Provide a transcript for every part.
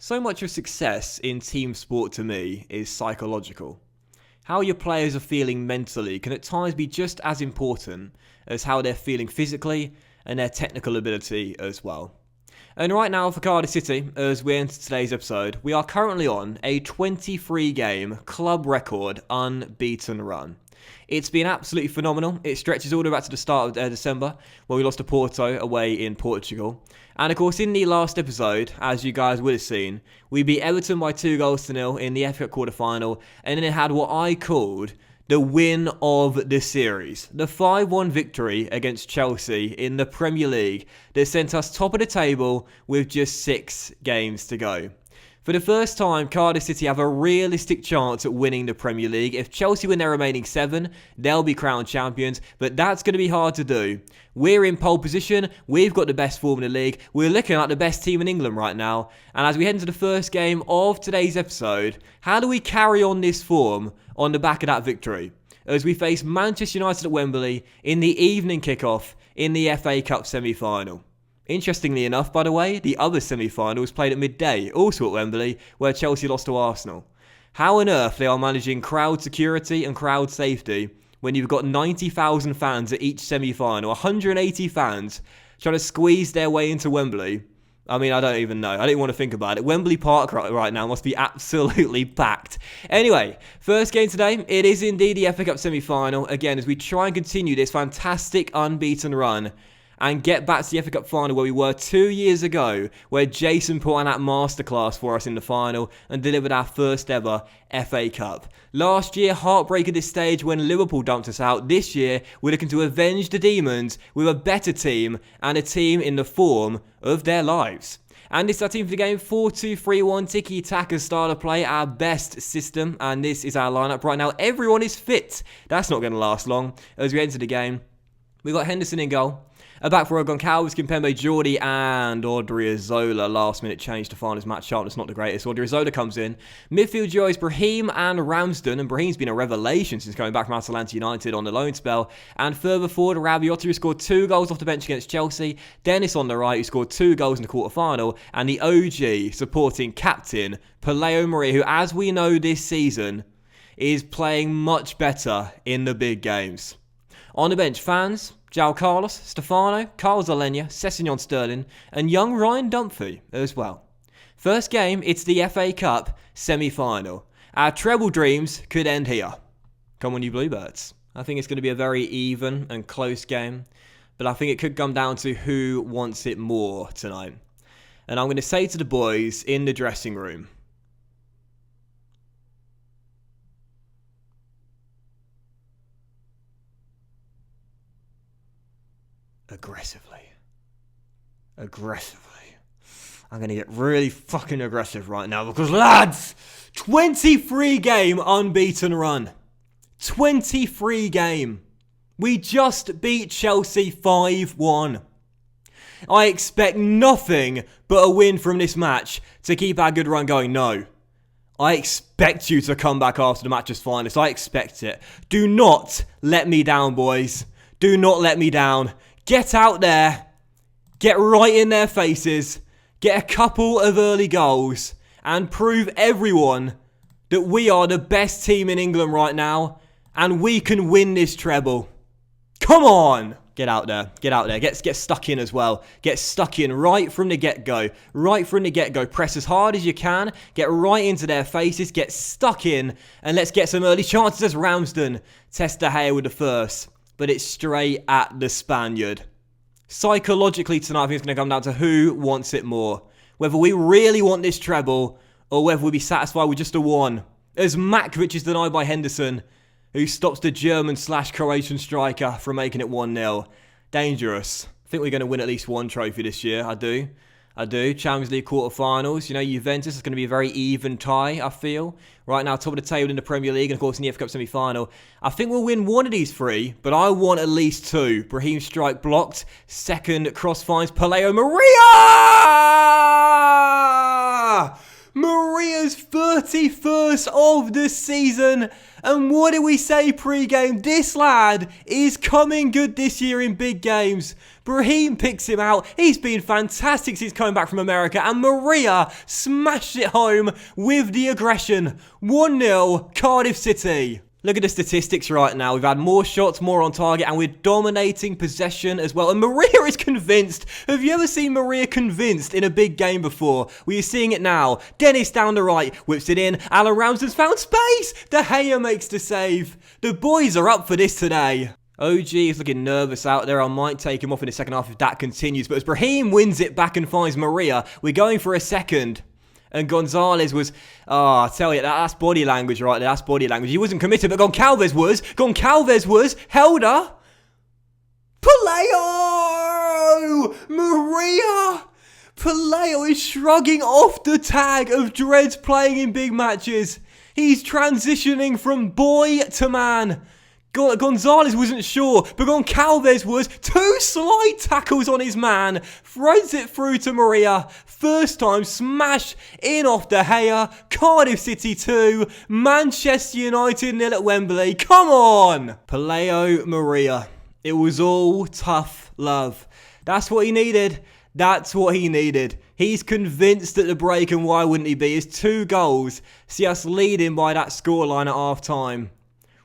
So much of success in team sport to me is psychological. How your players are feeling mentally can at times be just as important as how they're feeling physically and their technical ability as well. And right now for Cardiff City, as we enter today's episode, we are currently on a 23-game club record unbeaten run. It's been absolutely phenomenal. It stretches all the way back to the start of December, where we lost to Porto away in Portugal. And of course, in the last episode, as you guys would have seen, we beat Everton by 2-0 in the FA Cup quarter-final, and then it had what I called the win of the series. The 5-1 victory against Chelsea in the Premier League that sent us top of the table with just 6 games to go. For the first time, Cardiff City have a realistic chance at winning the Premier League. If Chelsea win their remaining 7, they'll be crowned champions, but that's going to be hard to do. We're in pole position, we've got the best form in the league, we're looking at the best team in England right now, and as we head into the first game of today's episode, how do we carry on this form on the back of that victory? As we face Manchester United at Wembley in the evening kickoff in the FA Cup semi-final. Interestingly enough, by the way, the other semi-final was played at midday, also at Wembley, where Chelsea lost to Arsenal. How on earth they are managing crowd security and crowd safety when you've got 90,000 fans at each semi-final, 180 fans trying to squeeze their way into Wembley? I mean, I don't even know. I didn't want to think about it. Wembley Park right now must be absolutely packed. Anyway, first game today, it is indeed the FA Cup semi-final. Again, as we try and continue this fantastic unbeaten run and get back to the FA Cup final where we were 2 years ago, where Jason put on that masterclass for us in the final and delivered our first ever FA Cup. Last year, heartbreak at this stage when Liverpool dumped us out. This year, we're looking to avenge the demons with a better team and a team in the form of their lives. And this is our team for the game, 4-2-3-1, tiki-taka style of play, our best system, and this is our lineup right now. Everyone is fit. That's not going to last long. As we enter the game, we got Henderson in goal. A back for Goncalves, Kimpembe, Jordi and Odriozola. Last minute change to find his match sharpness not the greatest. Odriozola comes in. Midfield duo is Brahim and Ramsden. And Brahim's been a revelation since coming back from Atalanta United on the loan spell. And further forward, Rabiot, who scored 2 goals off the bench against Chelsea. Dennis on the right, who scored 2 goals in the quarter-final. And the OG supporting captain, Paleo Maria, who, as we know this season, is playing much better in the big games. On the bench, fans, João Carlos, Stefano, Carlos Alenia, Sessegnon Sterling, and young Ryan Dunphy as well. First game, it's the FA Cup semi-final. Our treble dreams could end here. Come on, you Bluebirds. I think it's going to be a very even and close game, but I think it could come down to who wants it more tonight. And I'm going to say to the boys in the dressing room, aggressively. I'm going to get really fucking aggressive right now because, lads, 23-game unbeaten run. 23-game. We just beat Chelsea 5-1. I expect nothing but a win from this match to keep our good run going. No. I expect you to come back after the match's finest. I expect it. Do not let me down, boys. Do not let me down. Get out there, get right in their faces, get a couple of early goals, and prove everyone that we are the best team in England right now, and we can win this treble. Come on! Get out there, get stuck in as well. Get stuck in right from the get-go. Press as hard as you can, get right into their faces, get stuck in, and let's get some early chances as Ramsden tests De Gea with the first. But it's straight at the Spaniard. Psychologically tonight, I think it's going to come down to who wants it more. Whether we really want this treble, or whether we'll be satisfied with just a 1. As Makovic is denied by Henderson, who stops the German/Croatian striker from making it 1-0. Dangerous. I think we're going to win at least 1 trophy this year. I do. Champions League quarterfinals. You know, Juventus is going to be a very even tie, I feel. Right now, top of the table in the Premier League and, of course, in the FA Cup semi-final. I think we'll win 1 of these 3, but I want at least 2. Brahim strike blocked. Second cross finds Paleo Maria! Maria's 31st of the season. And what do we say pre-game? This lad is coming good this year in big games. Brahim picks him out. He's been fantastic since coming back from America. And Maria smashed it home with the aggression. 1-0 Cardiff City. Look at the statistics right now. We've had more shots, more on target, and we're dominating possession as well. And Maria is convinced. Have you ever seen Maria convinced in a big game before? Well, you're seeing it now. Dennis down the right, whips it in. Alan Ramsden's found space. De Gea makes the save. The boys are up for this today. OG is looking nervous out there. I might take him off in the second half if that continues. But as Brahim wins it back and finds Maria, we're going for a second. And Gonzalez was, I tell you, that's body language right there. That's body language. He wasn't committed, but Goncalves was. Goncalves was. Held her. Paleo! Maria! Paleo is shrugging off the tag of dreads playing in big matches. He's transitioning from boy to man. Gonzalez wasn't sure, but Goncalves was. 2 slide tackles on his man. Throws it through to Maria. First time smash in off De Gea. Cardiff City 2. Manchester United 0 at Wembley. Come on! Paleo Maria. It was all tough love. That's what he needed. That's what he needed. He's convinced at the break, and why wouldn't he be? His 2 goals see us leading by that scoreline at half time.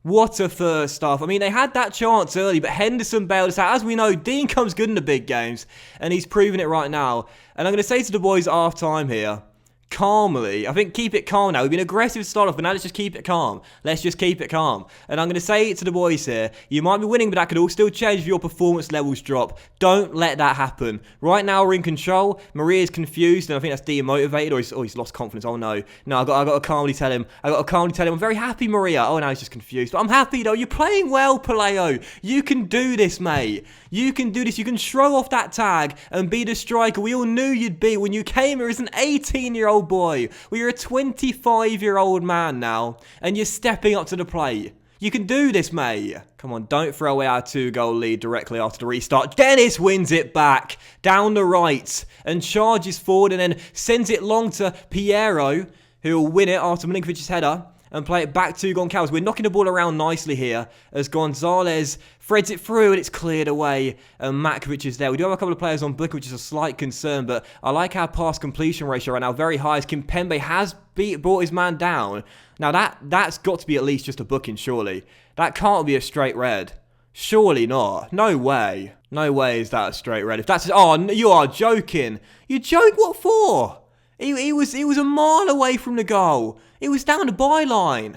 What a first half. I mean, they had that chance early, but Henderson bailed us out. As we know, Dean comes good in the big games, and he's proving it right now. And I'm going to say to the boys at half-time here, calmly, I think keep it calm now. We've been aggressive to start off, but now let's just keep it calm. Let's just keep it calm. And I'm going to say it to the boys here, you might be winning, but that could all still change if your performance levels drop. Don't let that happen. Right now, we're in control. Maria's confused, and I think that's demotivated, or he's lost confidence. Oh, no. No, I got to calmly tell him. I'm very happy, Maria. Oh, now he's just confused. But I'm happy, though. You're playing well, Paleo. You can do this, mate. You can do this. You can shrug off that tag and be the striker we all knew you'd be when you came here as an 18-year-old boy. Well, you're a 25-year-old man now, and you're stepping up to the plate. You can do this, mate. Come on, don't throw away our 2-goal lead directly after the restart. Dennis wins it back down the right and charges forward and then sends it long to Piero, who will win it after Milinkovic's header and play it back to Goncalves. We're knocking the ball around nicely here as Gonzalez threads it through and it's cleared away and Matkovic is there. We do have a couple of players on book, which is a slight concern, but I like our pass completion ratio right now, very high, as Kimpembe has brought his man down. Now that's got to be at least just a booking, surely. That can't be a straight red. Surely not. No way. No way is that a straight red. If that's... Oh, you are joking. You joke? What for? He was a mile away from the goal. It was down the byline.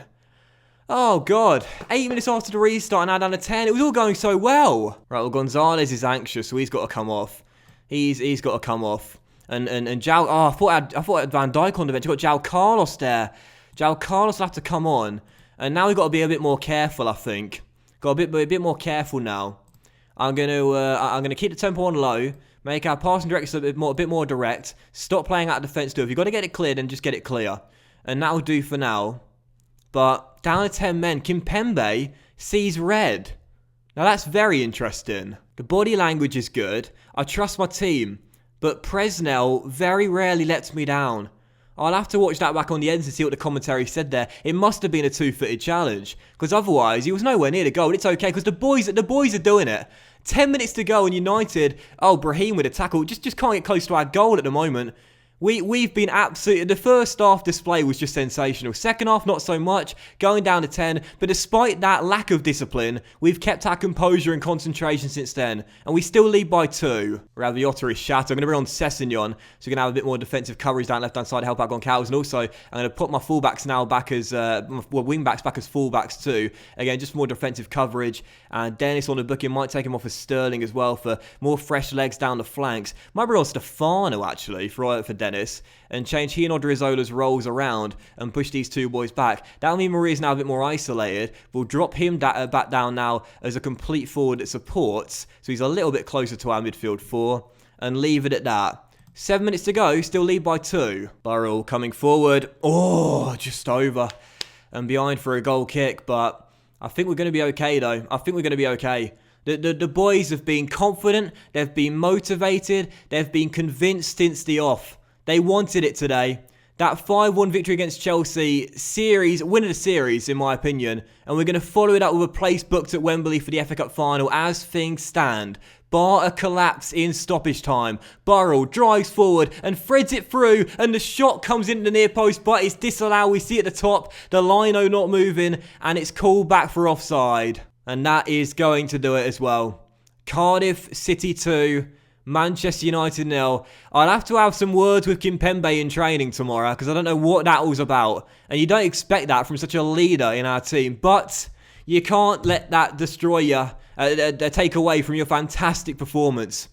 Oh, God. 8 minutes after the restart and now down to 10. It was all going so well. Right, well, Gonzalez is anxious, so he's got to come off. He's got to come off. And João... Oh, I thought I had Van Dijk on the bench. You've got João Carlos there. João Carlos will have to come on. And now we've got to be a bit more careful, I think. Got a bit more careful now. I'm gonna keep the tempo on low. Make our passing direction a bit more direct. Stop playing out of defence too. If you've got to get it cleared, then just get it clear. And that'll do for now. But down to 10 men, Kimpembe sees red. Now that's very interesting. The body language is good. I trust my team. But Presnel very rarely lets me down. I'll have to watch that back on the ends and see what the commentary said there. It must have been a two-footed challenge. Because otherwise, he was nowhere near the goal. It's okay, because the boys are doing it. 10 minutes to go and United, Brahim with a tackle, just can't get close to our goal at the moment. We've been absolutely... The first half display was just sensational. Second half, not so much. Going down to 10. But despite that lack of discipline, we've kept our composure and concentration since then. And we still lead by 2. Rabiota is shattered. I'm going to bring on Sessegnon. So we're going to have a bit more defensive coverage down left-hand side to help out Goncalves. And also, I'm going to put my fullbacks now back as... wing-backs back as fullbacks too. Again, just more defensive coverage. And Dennis on the booking might take him off as Sterling as well for more fresh legs down the flanks. Might bring on Stefano, actually, for Dennis. And change he and Odrizzola's roles around and push these two boys back. That'll mean Maria's now a bit more isolated. We'll drop him back down now as a complete forward that supports. So he's a little bit closer to our midfield 4. And leave it at that. 7 minutes to go, still lead by 2. Burrell coming forward. Oh, just over. And behind for a goal kick. But I think we're going to be okay though. I think we're going to be okay. The boys have been confident. They've been motivated. They've been convinced since the off. They wanted it today. That 5-1 victory against Chelsea, win of the series in my opinion, and we're going to follow it up with a place booked at Wembley for the FA Cup final as things stand. Bar a collapse in stoppage time. Burrell drives forward and threads it through, and the shot comes into the near post, but it's disallowed. We see at the top, the lino not moving, and it's called back for offside. And that is going to do it as well. Cardiff City 2, Manchester United 0. I'll have to have some words with Kimpembe in training tomorrow, because I don't know what that was about. And you don't expect that from such a leader in our team, but you can't let that destroy you. Take away from your fantastic performance.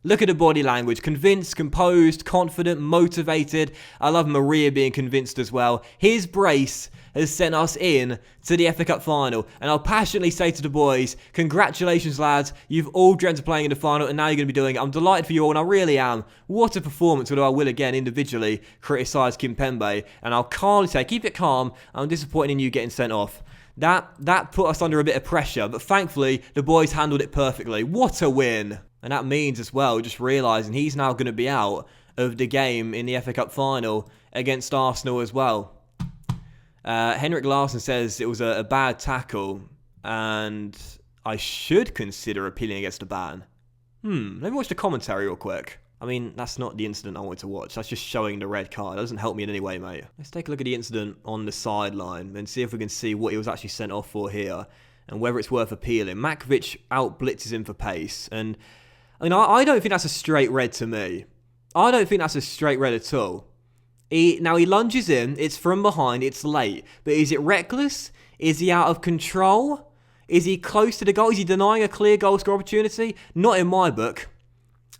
Look at the body language. Convinced, composed, confident, motivated. I love Maria being convinced as well. His brace has sent us in to the FA Cup final. And I'll passionately say to the boys, congratulations lads. You've all dreamt of playing in the final and now you're going to be doing it. I'm delighted for you all and I really am. What a performance, although I will again individually criticise Kimpembe. And I'll calmly say, keep it calm. I'm disappointed in you getting sent off. That put us under a bit of pressure, but thankfully the boys handled it perfectly. What a win! And that means as well, just realising he's now going to be out of the game in the FA Cup final against Arsenal as well. Henrik Larsson says it was a bad tackle and I should consider appealing against a ban. Let me watch the commentary real quick. I mean, that's not the incident I wanted to watch. That's just showing the red card. It doesn't help me in any way, mate. Let's take a look at the incident on the sideline and see if we can see what he was actually sent off for here and whether it's worth appealing. Makovic out-blitzes him for pace. And I mean, I don't think that's a straight red to me. I don't think that's a straight red at all. Now, he lunges in. It's from behind. It's late. But is it reckless? Is he out of control? Is he close to the goal? Is he denying a clear goal score opportunity? Not in my book.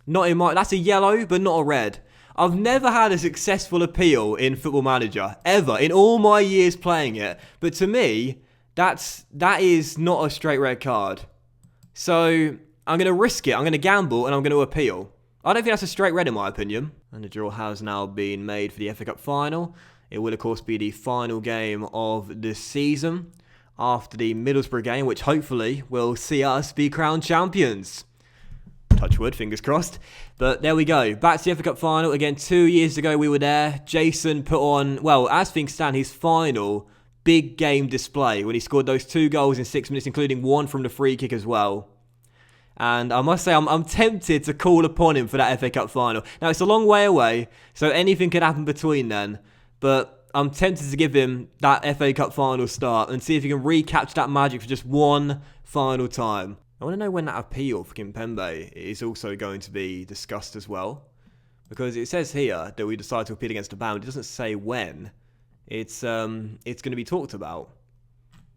That's a yellow, but not a red. I've never had a successful appeal in Football Manager, ever, in all my years playing it. But to me, that is not a straight red card. So, I'm going to risk it, I'm going to gamble, and I'm going to appeal. I don't think that's a straight red in my opinion. And the draw has now been made for the FA Cup final. It will, of course, be the final game of the season after the Middlesbrough game, which hopefully will see us be crowned champions. Touch wood, fingers crossed. But there we go. Back to the FA Cup final. Again, 2 years ago we were there. Jason put on, well, as things stand, his final big game display when he scored those 2 goals in 6 minutes, including one from the free kick as well. And I must say, I'm tempted to call upon him for that FA Cup final. Now, it's a long way away, so anything could happen between then. But I'm tempted to give him that FA Cup final start and see if he can recapture that magic for just one final time. I want to know when that appeal for Kimpembe is also going to be discussed as well. Because it says here that we decide to appeal against a ban, but it doesn't say when. It's going to be talked about.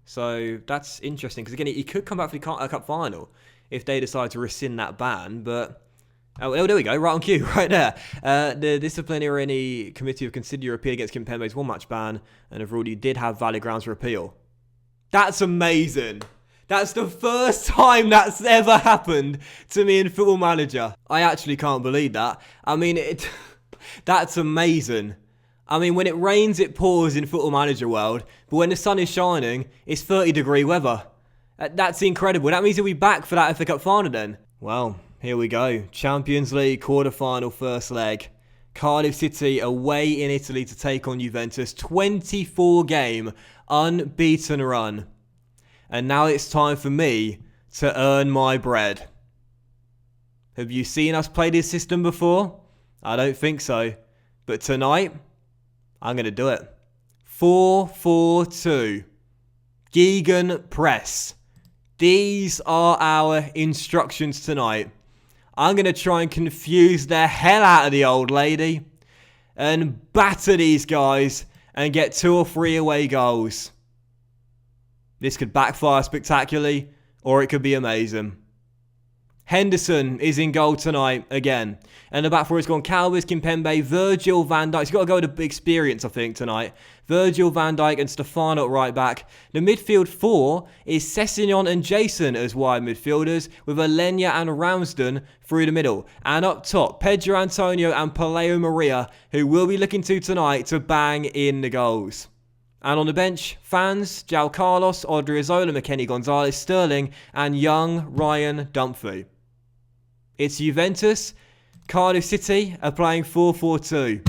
So that's interesting, because again, he could come back for the Cup final if they decide to rescind that ban, but... Oh, there we go, right on cue, right there. The disciplinary committee have considered your appeal against Kimpembe's one-match ban and have ruled you did have valid grounds for appeal. That's amazing. That's the first time that's ever happened to me in Football Manager. I actually can't believe that. I mean, that's amazing. I mean, when it rains, it pours in Football Manager world, but when the sun is shining, it's 30-degree weather. That's incredible. That means he'll be back for that FA Cup final then. Well, here we go. Champions League quarter-final first leg. Cardiff City away in Italy to take on Juventus. 24-game unbeaten run. And now it's time for me to earn my bread. Have you seen us play this system before? I don't think so. But tonight, I'm going to do it. 4-4-2. Gegen press. These are our instructions tonight. I'm going to try and confuse the hell out of the old lady and batter these guys and get 2 or 3 away goals. This could backfire spectacularly, or it could be amazing. Henderson is in goal tonight again. And the back four has gone Cowboys, Kimpembe, Virgil van Dijk. He's got to go with the experience, I think, tonight. Virgil van Dijk and Stefano at right back. The midfield 4 is Sessegnon and Jason as wide midfielders, with Alenya and Ramsden through the middle. And up top, Pedro Antonio and Paleo Maria, who will be looking to tonight to bang in the goals. And on the bench, fans, João Carlos, Odriozola, McKennie Gonzalez, Sterling, and young Ryan Dunphy. It's Juventus. Cardiff City are playing 4-4-2.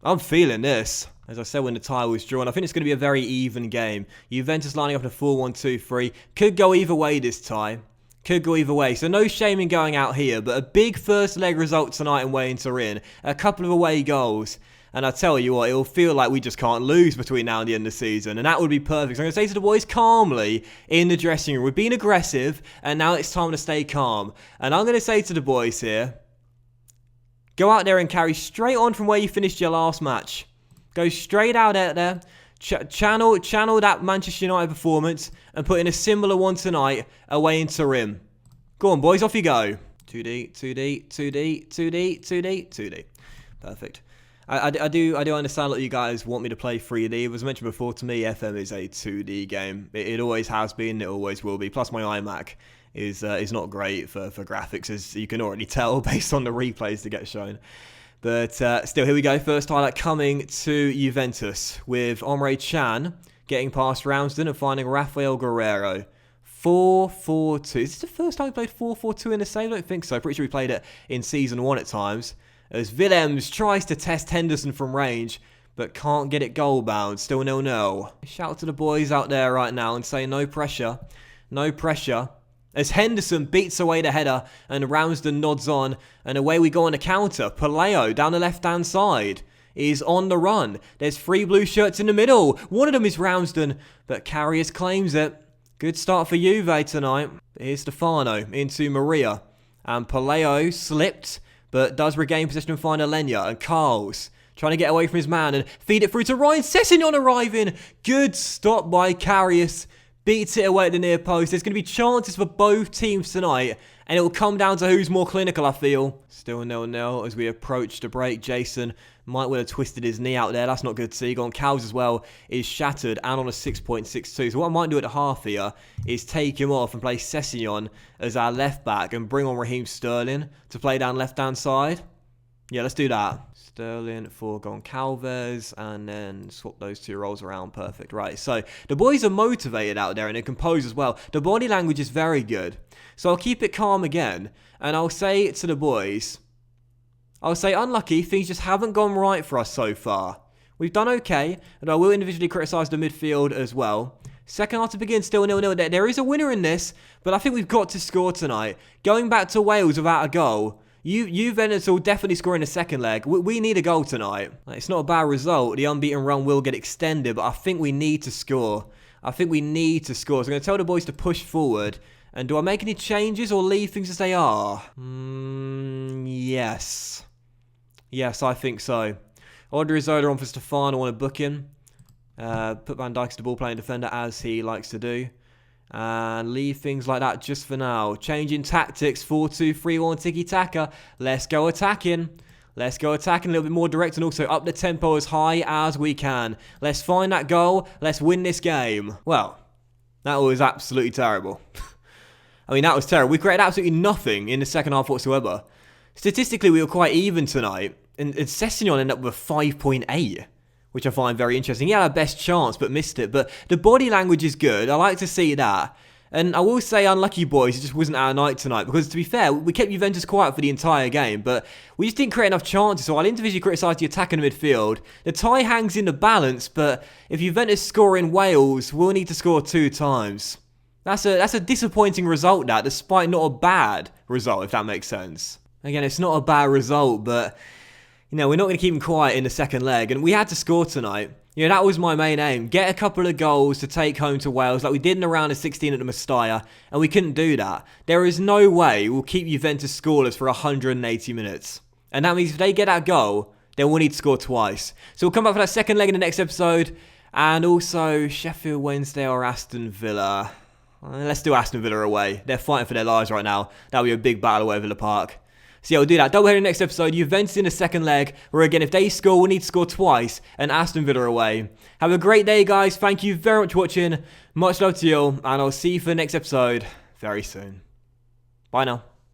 I'm feeling this. As I said when the tie was drawn, I think it's going to be a very even game. Juventus lining up in a 4-1-2-3. Could go either way this tie. Could go either way. So no shame in going out here, but a big first leg result tonight in Wayne Turin. A couple of away goals. And I tell you what, it'll feel like we just can't lose between now and the end of the season. And that would be perfect. So I'm going to say to the boys calmly in the dressing room, we've been aggressive, and now it's time to stay calm. And I'm going to say to the boys here, go out there and carry straight on from where you finished your last match. Go straight out there. Channel that Manchester United performance and put in a similar one tonight away in Turin. Go on, boys, off you go. 2D, 2D, 2D, 2D, 2D, 2D. Perfect. I do understand that you guys want me to play 3D. As mentioned before, to me, FM is a 2D game. It always has been. It always will be. Plus, my iMac is not great for graphics, as you can already tell based on the replays that get shown. But still, here we go. First highlight coming to Juventus with Emre Can getting past Ramsden and finding Rafael Guerreiro. 4-4-2. Is this the first time we played 4-4-2 in the save? I don't think so. Pretty sure we played it in Season 1 at times. As Willems tries to test Henderson from range, but can't get it goal bound. Still 0-0. Shout to the boys out there right now and say no pressure. No pressure. As Henderson beats away the header and Ramsden nods on, and away we go on a counter. Paleo down the left-hand side is on the run. There's 3 blue shirts in the middle. One of them is Ramsden, but Karius claims it. Good start for Juve tonight. Here's Stefano into Maria. And Paleo slipped, but does regain possession and find Alenia. And Carls trying to get away from his man and feed it through to Ryan Sessegnon arriving. Good stop by Karius. Beats it away at the near post. There's going to be chances for both teams tonight, and it will come down to who's more clinical, I feel. Still 0-0 as we approach the break. Jason might well have twisted his knee out there. That's not good to see. Goncalves as well is shattered and on a 6.62. So what I might do at the half here is take him off and play Sessegnon as our left back and bring on Raheem Sterling to play down left-hand side. Yeah, let's do that. Sterling for Goncalves, and then swap those 2 roles around. Perfect. Right, so the boys are motivated out there and they're composed as well. The body language is very good. So I'll keep it calm again, and I'll say to the boys, I'll say unlucky, things just haven't gone right for us so far. We've done okay, and I will individually criticise the midfield as well. Second half to begin, still 0-0. There is a winner in this, but I think we've got to score tonight. Going back to Wales without a goal, Juventus will definitely score in the second leg. We need a goal tonight. It's not a bad result. The unbeaten run will get extended, but I think we need to score. I think we need to score. So I'm going to tell the boys to push forward. And do I make any changes or leave things as they are? Yes. Yes, I think so. Odriozola on for Stefano on a booking. Put Van Dijk as the ball-playing defender as he likes to do. And leave things like that just for now. Changing tactics, 4-2-3-1 tiki-taka. Let's go attacking. Let's go attacking a little bit more direct and also up the tempo as high as we can. Let's find that goal. Let's win this game. Well, that was absolutely terrible. I mean, that was terrible. We created absolutely nothing in the second half whatsoever. Statistically, we were quite even tonight. And Sessegnon ended up with a 5.8. Which I find very interesting. He had our best chance, but missed it. But the body language is good. I like to see that. And I will say, unlucky boys, it just wasn't our night tonight. Because to be fair, we kept Juventus quiet for the entire game. But we just didn't create enough chances. So I'll individually criticise the attack in the midfield. The tie hangs in the balance. But if Juventus score in Wales, we'll need to score 2 times. That's a disappointing result, that, despite not a bad result, if that makes sense. Again, it's not a bad result, but you know, we're not going to keep them quiet in the second leg, and we had to score tonight. You know, that was my main aim. Get a couple of goals to take home to Wales like we did in the round of 16 at the Mestalla, and we couldn't do that. There is no way we'll keep Juventus scoreless for 180 minutes. And that means if they get that goal, then we'll need to score twice. So we'll come back for that second leg in the next episode, and also Sheffield Wednesday or Aston Villa. Let's do Aston Villa away. They're fighting for their lives right now. That'll be a big battle away at Villa Park. So yeah, we'll do that. Double header in the next episode. Juventus in the second leg, where again, if they score, we'll need to score twice, and Aston Villa away. Have a great day, guys. Thank you very much for watching. Much love to you all, and I'll see you for the next episode very soon. Bye now.